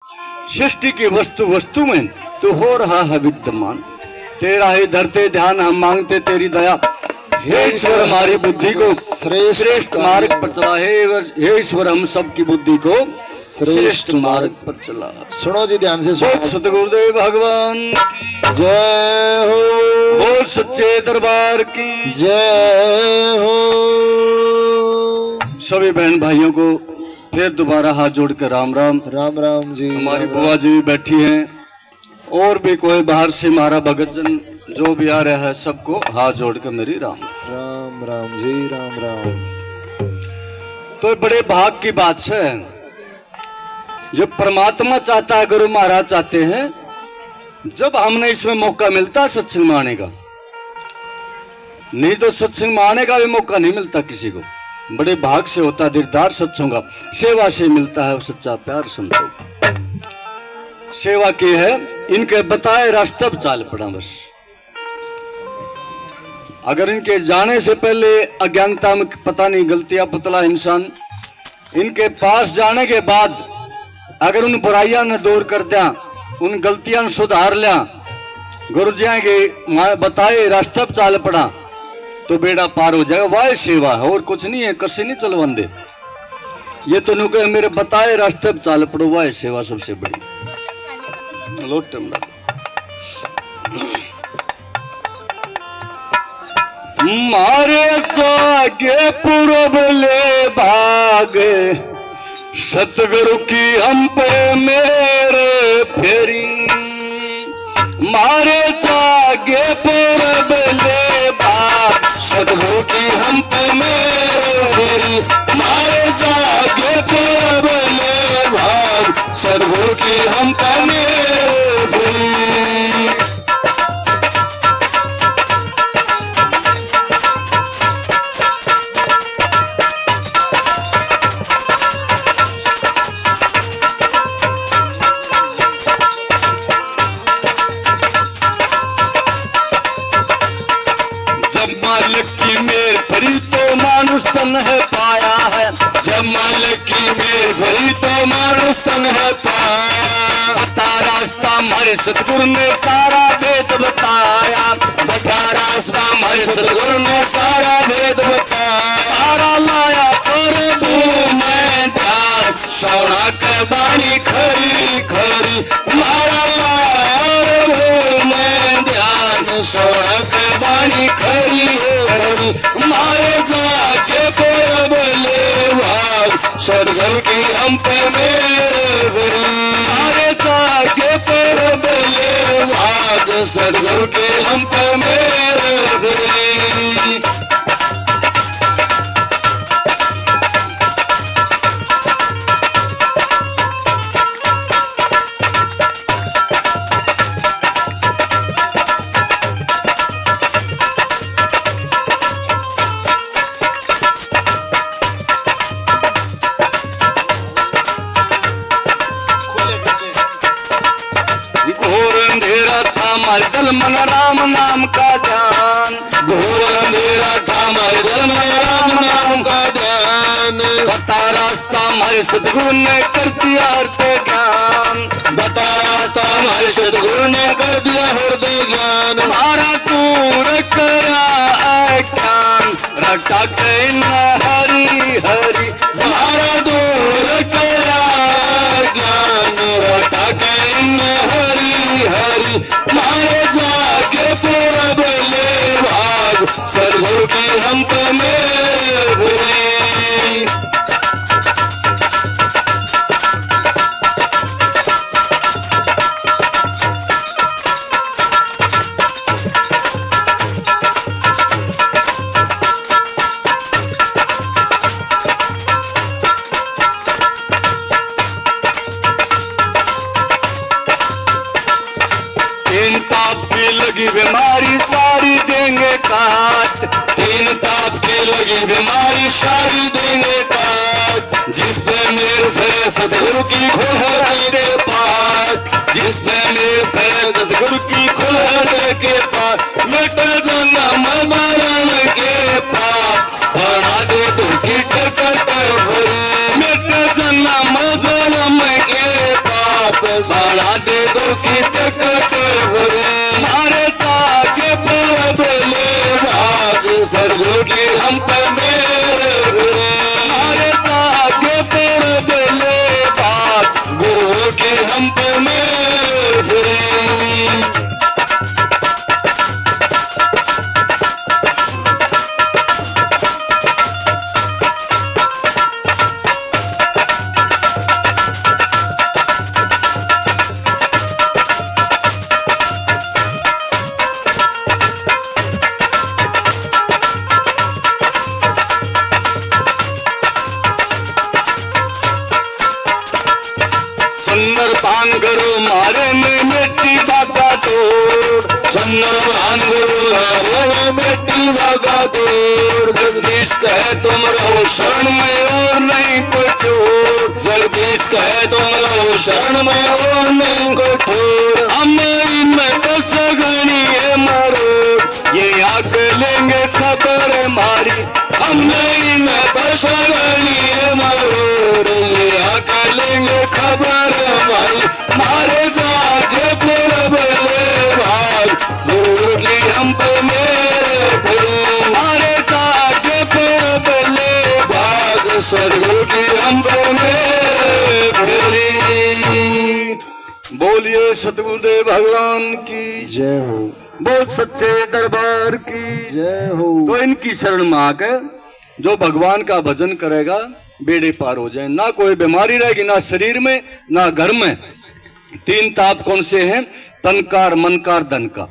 सृष्टि की वस्तु वस्तु में तू हो रहा है विद्यमान। तेरा ही धरते ध्यान हम मांगते तेरी दया। हे ईश्वर हमारी बुद्धि को श्रेष्ठ मार्ग पर चला। हे ईश्वर हम सबकी बुद्धि को श्रेष्ठ मार्ग पर चला। सुनो जी ध्यान से सुनो। सतगुरुदेव भगवान की जय हो। बोल सच्चे दरबार की जय हो। सभी बहन भाइयों को फिर दोबारा हाथ जोड़ कर राम राम। राम राम जी। हमारी बुआ जी भी बैठी हैं और भी कोई बाहर से हमारा भगत जन जो भी आ रहा है सबको हाथ जोड़ कर मेरी राम राम राम जी। राम राम। तो बड़े भाग की बात है। जब परमात्मा चाहता है, गुरु महाराज चाहते हैं, जब हमने इसमें मौका मिलता है सत्संग में आने का, नहीं तो सत्संग में आने का भी मौका नहीं मिलता किसी को। बड़े भाग से होता है दीदार सत्संग का। सेवा से मिलता है सच्चा प्यार संतों का। सेवा की है इनके बताए रास्ते पर चाल पड़ा। बस अगर इनके जाने से पहले अज्ञानता में पता नहीं गलतियां पुतला इंसान, इनके पास जाने के बाद अगर उन बुराइयां ने दूर कर दिया, उन गलतियां ने सुधार लिया, गुरु जी के बताए रास्ते पर चाल पड़ा तो बेड़ा पार हो जाएगा। वह सेवा है और कुछ नहीं है। कसे नहीं चलवांदे ये तो नुके मेरे बताए रास्ते पर चाल पड़ो। वह सेवा सबसे बड़ी। लोट मारे जागे पूरब ले भागे सतगुरु की हम पे मेरे फेरी। मारे जागे पूरब ले भाग सतगुरु की हम पे मेरे फेरी। मारे जागे पूरब ले भाग सतगुरु की हम पे मेरे फेरी। तन है पाया है जब मालिक की मेर भरी तो मानुष तन है पाया। बता रास्ता हमारे सतगुरु ने सारा भेद बताया। बता रास्ता हमारे सतगुरु ने सारा भेद बताया। सारा लाया प्रभु मैं ध्यान सोना के बाणी खरी खरी। मारा लाया प्रभु मैं ध्यान सोना के बाणी खरी खरी। मारे जाके बोले भाग सदगुरु की हम पे मेरे भरी। मारे जाके बोले भाग सदगुरु की हम पे मेरे भरी। दल मन राम नाम का ध्यान। घोर अंधेरा था हमारे दल मन राम नाम का ध्यान। बता रास्ता हमारे सतगुरु ने कर दिया हृदय ज्ञान। बता रास्ता हमारे सतगुरु ने कर दिया हृदय ज्ञान। हमारा दूर करा ज्ञान रटा के हरी हरी। हमारा दूर करा ज्ञान रटा के हरी हरी। मारे जाके पूरब ले भाग सदगुरु की हम पे मेरे भरी। लगी बीमारी सारी देंगे काट। तीन ताप की लगी बीमारी सारी देंगे काट। जिस पे मेरे फेरे सतगुरु की खुल के पास। जिस पे मेरे फेरे सतगुरु की खुल के पास। मिट जन्म मरण के पाप बना दे तू की टकर भरी। मिट जन्म मरण के पाप बाड़ा दे दो की तकत भरे मारे ताके बोले भाग सर्वोगी हम पे मेरे मारे ताके बोले भाग गुरु के हम पे मेरे सुंदर पान करो मारे में मिट्टी बागा तोड़ सुंदर पान करो मारे में मिट्टी बागा तोड़ जगदीश कहे तुम रहो शरण में और नहीं कोई छोड़ जगदीश कहे तुम रहो शरण में और नहीं कोई छोड़ हम इनमें तो सगनी है मारो ये आग लेंगे खबर हमारी हम नहीं में तो सगनी है मारो ये आग लेंगे खबर हमारी मारे जाके बोले भाग जरूरी हम पे मेरे मारे जाके बोले भाग जरूरी हम पे मेरे बोलिए सतगुरुदेव भगवान की जय हो, बोल सच्चे दरबार की जय हो। तो इनकी शरण में आकर जो भगवान का भजन करेगा बेड़े पार हो जाए, ना कोई बीमारी रहेगी, ना शरीर में ना घर में। तीन ताप कौन से हैं? तनकार, मनकार, धन का।